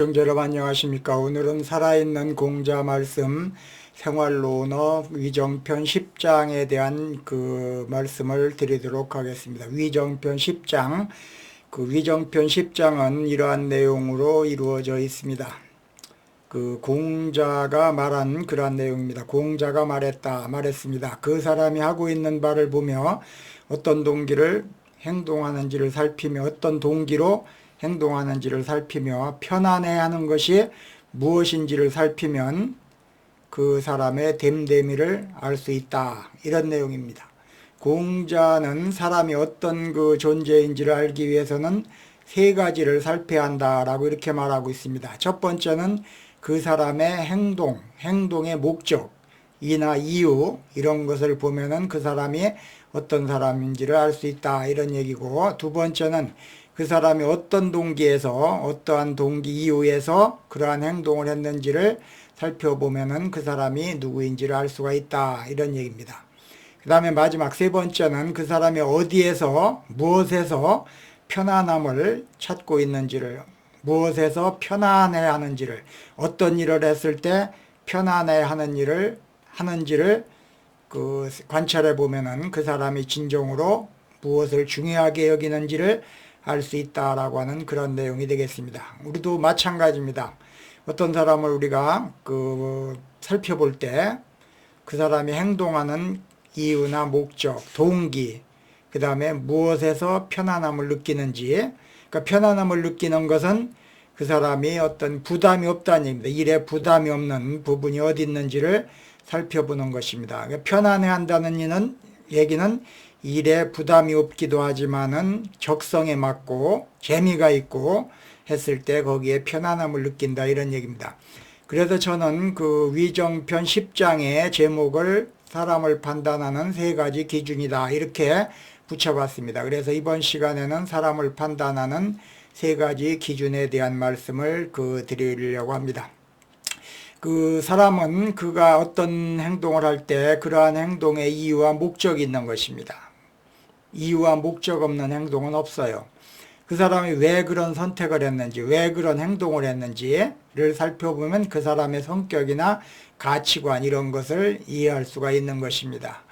시청자 여러분 안녕하십니까. 오늘은 살아있는 공자 말씀 생활로 언어 위정편 10장에 대한 그 말씀을 드리도록 하겠습니다. 위정편 10장, 위정편 10장은 이러한 내용으로 이루어져 있습니다. 공자가 말한 그러한 내용입니다. 공자가 말했습니다. 그 사람이 하고 있는 바를 보며 어떤 동기를 행동하는지를 살피며 어떤 동기로 행동하는지를 살피며 편안해하는 것이 무엇인지를 살피면 그 사람의 됨됨이를 알 수 있다. 이런 내용입니다. 공자는 사람이 어떤 그 존재인지를 알기 위해서는 세 가지를 살펴야 한다라고 이렇게 말하고 있습니다. 첫 번째는 그 사람의 행동의 목적, 이나 이유 이런 것을 보면은 그 사람이 어떤 사람인지를 알 수 있다. 이런 얘기고, 두 번째는 그 사람이 어떤 동기에서 어떠한 동기 이유에서 그러한 행동을 했는지를 살펴보면은 그 사람이 누구인지를 알 수가 있다. 이런 얘기입니다. 그 다음에 마지막 세 번째는 그 사람이 어디에서 무엇에서 편안함을 찾고 있는지를, 무엇에서 편안해 하는지를, 어떤 일을 했을 때 편안해 하는지를 관찰해 보면은 그 사람이 진정으로 무엇을 중요하게 여기는지를 알 수 있다라고 하는 그런 내용이 되겠습니다. 우리도 마찬가지입니다. 어떤 사람을 우리가 살펴볼 때 그 사람이 행동하는 이유나 목적, 동기, 그 다음에 무엇에서 편안함을 느끼는지, 그러니까 편안함을 느끼는 것은 그 사람이 어떤 부담이 없다는 얘기입니다. 일에 부담이 없는 부분이 어디 있는지를 살펴보는 것입니다. 그러니까 편안해한다는 얘기는 일에 부담이 없기도 하지만은 적성에 맞고 재미가 있고 했을 때 거기에 편안함을 느낀다, 이런 얘기입니다. 그래서 저는 위정편 10장의 제목을 사람을 판단하는 세 가지 기준이다 이렇게 붙여봤습니다. 그래서 이번 시간에는 사람을 판단하는 세 가지 기준에 대한 말씀을 드리려고 합니다. 사람은 그가 어떤 행동을 할 때 그러한 행동의 이유와 목적이 있는 것입니다. 이유와 목적 없는 행동은 없어요. 그 사람이 왜 그런 선택을 했는지, 왜 그런 행동을 했는지를 살펴보면 그 사람의 성격이나 가치관 이런 것을 이해할 수가 있는 것입니다.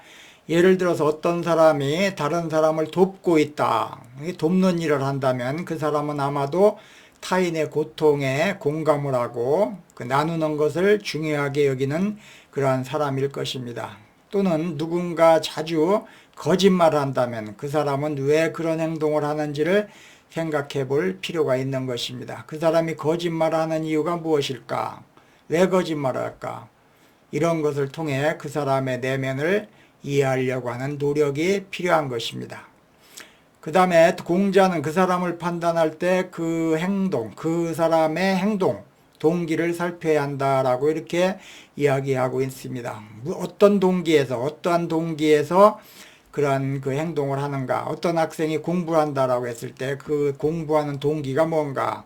예를 들어서 어떤 사람이 다른 사람을 돕고 있다, 돕는 일을 한다면 그 사람은 아마도 타인의 고통에 공감을 하고 나누는 것을 중요하게 여기는 그러한 사람일 것입니다. 또는 누군가 자주 거짓말을 한다면 그 사람은 왜 그런 행동을 하는지를 생각해 볼 필요가 있는 것입니다. 그 사람이 거짓말을 하는 이유가 무엇일까? 왜 거짓말을 할까? 이런 것을 통해 그 사람의 내면을 이해하려고 하는 노력이 필요한 것입니다. 그 다음에 공자는 그 사람을 판단할 때 그 사람의 행동, 동기를 살펴야 한다라고 이렇게 이야기하고 있습니다. 어떠한 동기에서 그러한 행동을 하는가? 어떤 학생이 공부를 한다라고 했을 때 그 공부하는 동기가 뭔가?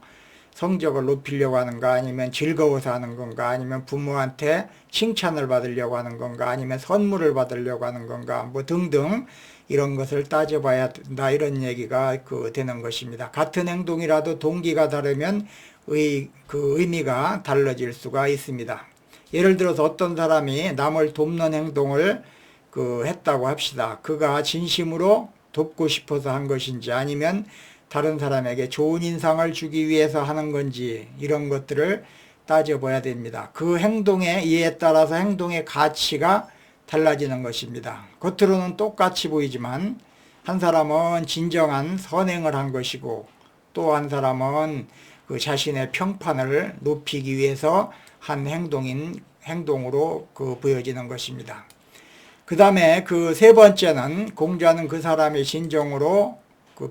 성적을 높이려고 하는가? 아니면 즐거워서 하는 건가? 아니면 부모한테 칭찬을 받으려고 하는 건가? 아니면 선물을 받으려고 하는 건가? 등등 이런 것을 따져봐야 된다, 이런 얘기가 되는 것입니다. 같은 행동이라도 동기가 다르면 의미가 달라질 수가 있습니다. 예를 들어서 어떤 사람이 남을 돕는 행동을 했다고 합시다. 그가 진심으로 돕고 싶어서 한 것인지 아니면 다른 사람에게 좋은 인상을 주기 위해서 하는 건지 이런 것들을 따져봐야 됩니다. 그 행동의 이해에 따라서 행동의 가치가 달라지는 것입니다. 겉으로는 똑같이 보이지만 한 사람은 진정한 선행을 한 것이고 또 한 사람은 자신의 평판을 높이기 위해서 한 행동으로 보여지는 것입니다. 그 다음에 세 번째는 공자는 그 사람의 진정으로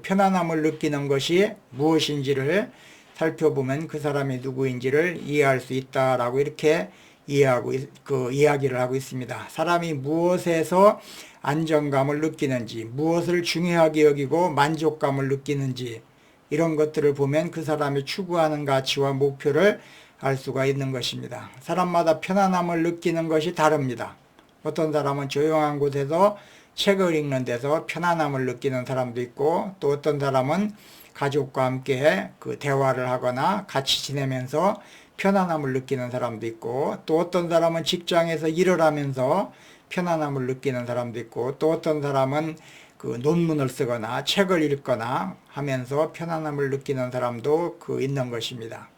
편안함을 느끼는 것이 무엇인지를 살펴보면 그 사람이 누구인지를 이해할 수 있다라고 이렇게 이야기를 하고 있습니다. 사람이 무엇에서 안정감을 느끼는지, 무엇을 중요하게 여기고 만족감을 느끼는지 이런 것들을 보면 그 사람이 추구하는 가치와 목표를 알 수가 있는 것입니다. 사람마다 편안함을 느끼는 것이 다릅니다. 어떤 사람은 조용한 곳에서 책을 읽는 데서 편안함을 느끼는 사람도 있고, 또 어떤 사람은 가족과 함께 그 대화를 하거나 같이 지내면서 편안함을 느끼는 사람도 있고, 또 어떤 사람은 직장에서 일을 하면서 편안함을 느끼는 사람도 있고, 또 어떤 사람은 그 논문을 쓰거나 책을 읽거나 하면서 편안함을 느끼는 사람도 있는 것입니다.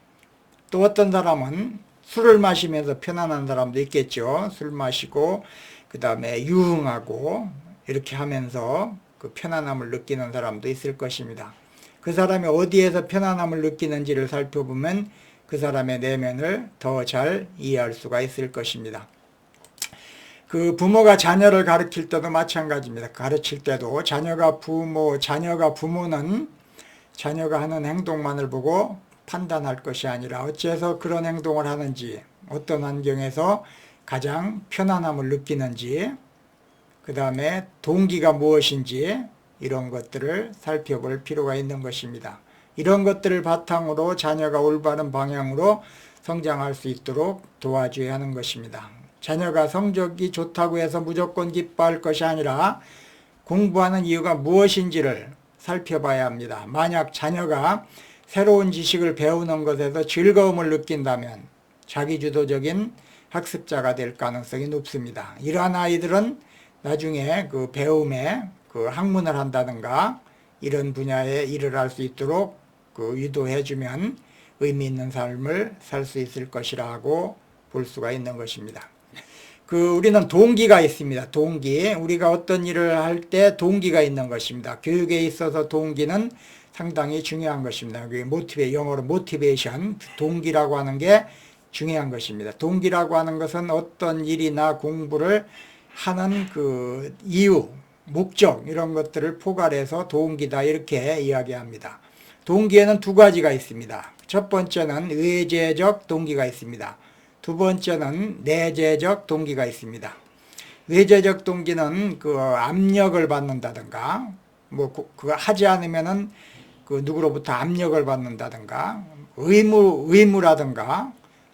또 어떤 사람은 술을 마시면서 편안한 사람도 있겠죠. 술 마시고 그 다음에 유흥하고 이렇게 하면서 그 편안함을 느끼는 사람도 있을 것입니다. 그 사람이 어디에서 편안함을 느끼는지를 살펴보면 그 사람의 내면을 더 잘 이해할 수가 있을 것입니다. 그 부모가 자녀를 가르칠 때도 마찬가지입니다. 가르칠 때도 자녀가 부모는 자녀가 하는 행동만을 보고 판단할 것이 아니라 어째서 그런 행동을 하는지, 어떤 환경에서 가장 편안함을 느끼는지, 그 다음에 동기가 무엇인지 이런 것들을 살펴볼 필요가 있는 것입니다. 이런 것들을 바탕으로 자녀가 올바른 방향으로 성장할 수 있도록 도와줘야 하는 것입니다. 자녀가 성적이 좋다고 해서 무조건 기뻐할 것이 아니라 공부하는 이유가 무엇인지를 살펴봐야 합니다. 만약 자녀가 새로운 지식을 배우는 것에서 즐거움을 느낀다면 자기주도적인 학습자가 될 가능성이 높습니다. 이러한 아이들은 나중에 그 배움에 그 학문을 한다든가 이런 분야에 일을 할 수 있도록 유도해주면 의미 있는 삶을 살 수 있을 것이라고 볼 수가 있는 것입니다. 우리는 동기가 있습니다. 동기. 우리가 어떤 일을 할 때 동기가 있는 것입니다. 교육에 있어서 동기는 상당히 중요한 것입니다. 영어로 모티베이션, 동기라고 하는 게 중요한 것입니다. 동기라고 하는 것은 어떤 일이나 공부를 하는 그 이유, 목적 이런 것들을 포괄해서 동기다 이렇게 이야기합니다. 동기에는 두 가지가 있습니다. 첫 번째는 외재적 동기가 있습니다. 두 번째는 내재적 동기가 있습니다. 외재적 동기는 그 압력을 받는다든가, 그거 하지 않으면은 누구로부터 압력을 받는다든가, 의무라든가,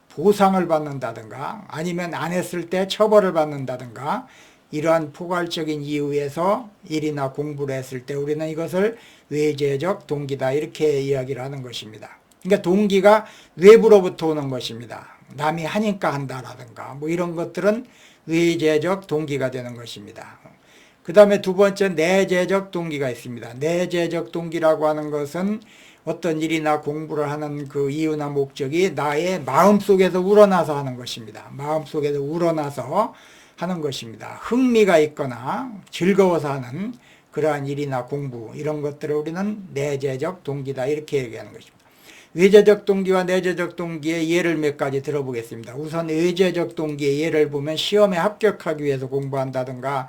보상을 받는다든가, 아니면 안 했을 때 처벌을 받는다든가, 이러한 포괄적인 이유에서 일이나 공부를 했을 때 우리는 이것을 외재적 동기다 이렇게 이야기를 하는 것입니다. 그러니까 동기가 외부로부터 오는 것입니다. 남이 하니까 한다라든가 이런 것들은 외재적 동기가 되는 것입니다. 그 다음에 두 번째 내재적 동기가 있습니다. 내재적 동기라고 하는 것은 어떤 일이나 공부를 하는 그 이유나 목적이 나의 마음속에서 우러나서 하는 것입니다. 마음속에서 우러나서 하는 것입니다. 흥미가 있거나 즐거워서 하는 그러한 일이나 공부 이런 것들을 우리는 내재적 동기다 이렇게 얘기하는 것입니다. 외재적 동기와 내재적 동기의 예를 몇 가지 들어보겠습니다. 우선 외재적 동기의 예를 보면 시험에 합격하기 위해서 공부한다든가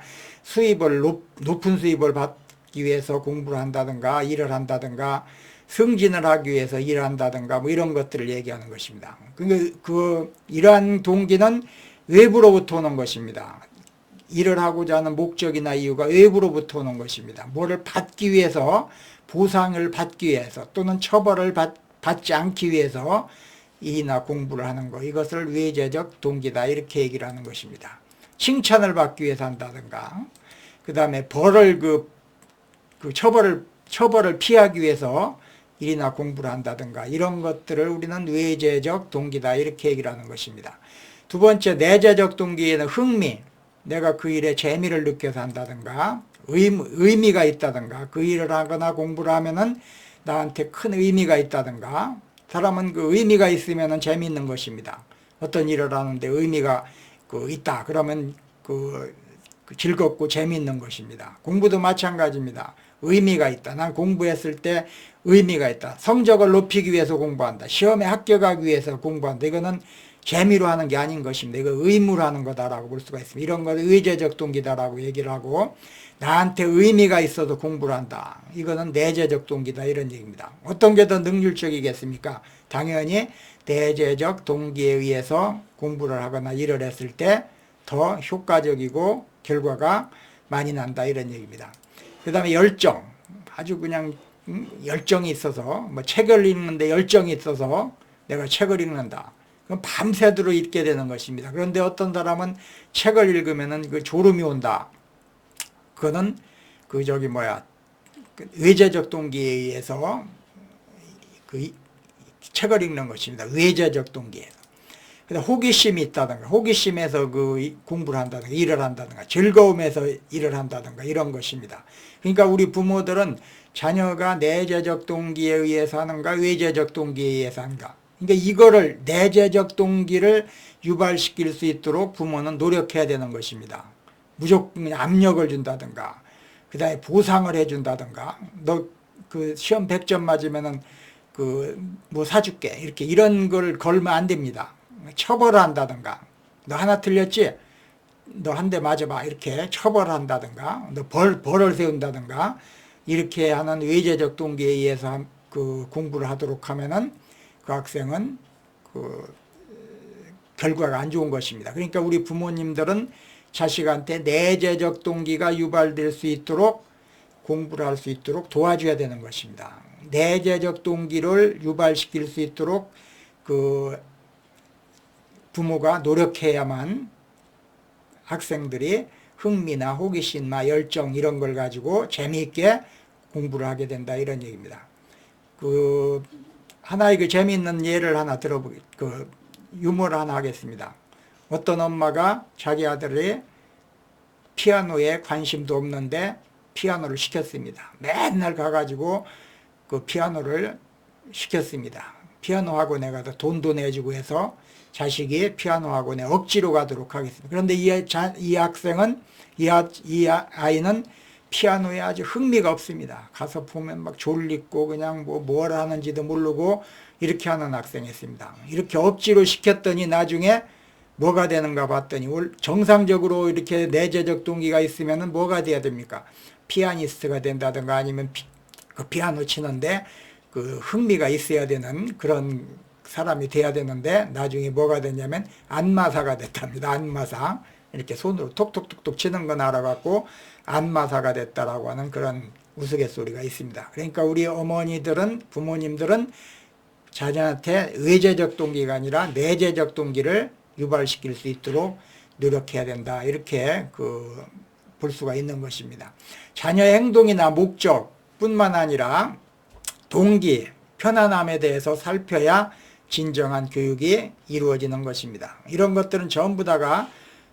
높은 수입을 받기 위해서 공부를 한다든가 일을 한다든가 승진을 하기 위해서 일을 한다든가 이런 것들을 얘기하는 것입니다. 이러한 동기는 외부로부터 오는 것입니다. 일을 하고자 하는 목적이나 이유가 외부로부터 오는 것입니다. 뭐를 받기 위해서, 보상을 받기 위해서 또는 처벌을 받지 않기 위해서 일이나 공부를 하는 것, 이것을 외재적 동기다 이렇게 얘기를 하는 것입니다. 칭찬을 받기 위해서 한다든가, 그 다음에 처벌을 피하기 위해서 일이나 공부를 한다든가 이런 것들을 우리는 외재적 동기다 이렇게 얘기를 하는 것입니다. 두 번째 내재적 동기에는 흥미, 내가 그 일에 재미를 느껴서 한다든가 의미가 있다든가 그 일을 하거나 공부를 하면은 나한테 큰 의미가 있다든가, 사람은 그 의미가 있으면 재미있는 것입니다. 어떤 일을 하는데 의미가 있다 그러면 즐겁고 재미있는 것입니다. 공부도 마찬가지입니다. 의미가 있다. 난 공부했을 때 의미가 있다. 성적을 높이기 위해서 공부한다. 시험에 합격하기 위해서 공부한다. 이거는 재미로 하는 게 아닌 것입니다. 이거 의무로 하는 거다라고 볼 수가 있습니다. 이런 걸 의재적 동기다라고 얘기를 하고, 나한테 의미가 있어서 공부를 한다. 이거는 내재적 동기다 이런 얘기입니다. 어떤 게 더 능률적이겠습니까? 당연히 내재적 동기에 의해서 공부를 하거나 일을 했을 때 더 효과적이고 결과가 많이 난다 이런 얘기입니다. 그 다음에 열정, 아주 그냥 열정이 있어서 책을 읽는데 열정이 있어서 내가 책을 읽는다. 그럼 밤새도록 읽게 되는 것입니다. 그런데 어떤 사람은 책을 읽으면은 졸음이 온다. 그거는 외재적 동기에 의해서 책을 읽는 것입니다. 외재적 동기에서. 호기심이 있다든가, 호기심에서 공부를 한다든가, 일을 한다든가, 즐거움에서 일을 한다든가, 이런 것입니다. 그러니까 우리 부모들은 자녀가 내재적 동기에 의해서 하는가, 외재적 동기에 의해서 하는가. 그러니까 이거를, 내재적 동기를 유발시킬 수 있도록 부모는 노력해야 되는 것입니다. 무조건 압력을 준다든가, 그 다음에 보상을 해준다든가, 너 시험 100점 맞으면은 뭐 사줄게. 이렇게 이런 걸 걸면 안 됩니다. 처벌을 한다든가, 너 하나 틀렸지? 너 한 대 맞아봐. 이렇게 처벌을 한다든가, 너 벌을 세운다든가, 이렇게 하는 외재적 동기에 의해서 공부를 하도록 하면은 그 학생은 결과가 안 좋은 것입니다. 그러니까 우리 부모님들은 자식한테 내재적 동기가 유발될 수 있도록 공부를 할 수 있도록 도와줘야 되는 것입니다. 내재적 동기를 유발시킬 수 있도록 부모가 노력해야만 학생들이 흥미나 호기심, 열정 이런 걸 가지고 재미있게 공부를 하게 된다, 이런 얘기입니다. 하나의 재미있는 예를 하나 유머를 하나 하겠습니다. 어떤 엄마가 자기 아들이 피아노에 관심도 없는데 피아노를 시켰습니다. 맨날 가가지고 피아노를 시켰습니다. 피아노 학원에 가서 돈도 내주고 해서 자식이 피아노 학원에 억지로 가도록 하겠습니다. 그런데 이 학생은, 이 아이는 피아노에 아주 흥미가 없습니다. 가서 보면 막 졸리고 그냥 뭘 하는지도 모르고 이렇게 하는 학생이었습니다. 이렇게 억지로 시켰더니 나중에 뭐가 되는가 봤더니 정상적으로 이렇게 내재적 동기가 있으면 뭐가 돼야 됩니까? 피아니스트가 된다든가 아니면 피아노 치는데 흥미가 있어야 되는 그런 사람이 돼야 되는데 나중에 뭐가 됐냐면 안마사가 됐답니다. 안마사. 이렇게 손으로 톡톡톡톡 치는 건 알아갖고 안마사가 됐다라고 하는 그런 우스갯소리가 있습니다. 그러니까 우리 어머니들은, 부모님들은 자녀한테 외재적 동기가 아니라 내재적 동기를 유발시킬 수 있도록 노력해야 된다, 이렇게 볼 수가 있는 것입니다. 자녀의 행동이나 목적 뿐만 아니라 동기, 편안함에 대해서 살펴야 진정한 교육이 이루어지는 것입니다. 이런 것들은 전부 다가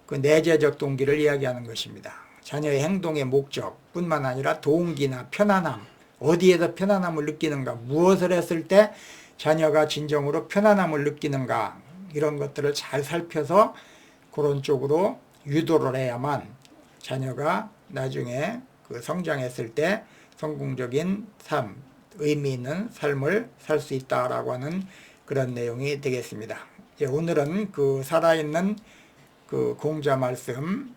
내재적 동기를 이야기하는 것입니다. 자녀의 행동의 목적 뿐만 아니라 동기나 편안함, 어디에서 편안함을 느끼는가, 무엇을 했을 때 자녀가 진정으로 편안함을 느끼는가, 이런 것들을 잘 살펴서 그런 쪽으로 유도를 해야만 자녀가 나중에 성장했을 때 성공적인 삶, 의미 있는 삶을 살 수 있다라고 하는 그런 내용이 되겠습니다. 오늘은 살아있는 공자 말씀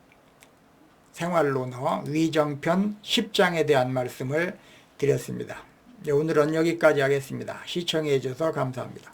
생활론어 위정편 10장에 대한 말씀을 드렸습니다. 오늘은 여기까지 하겠습니다. 시청해 주셔서 감사합니다.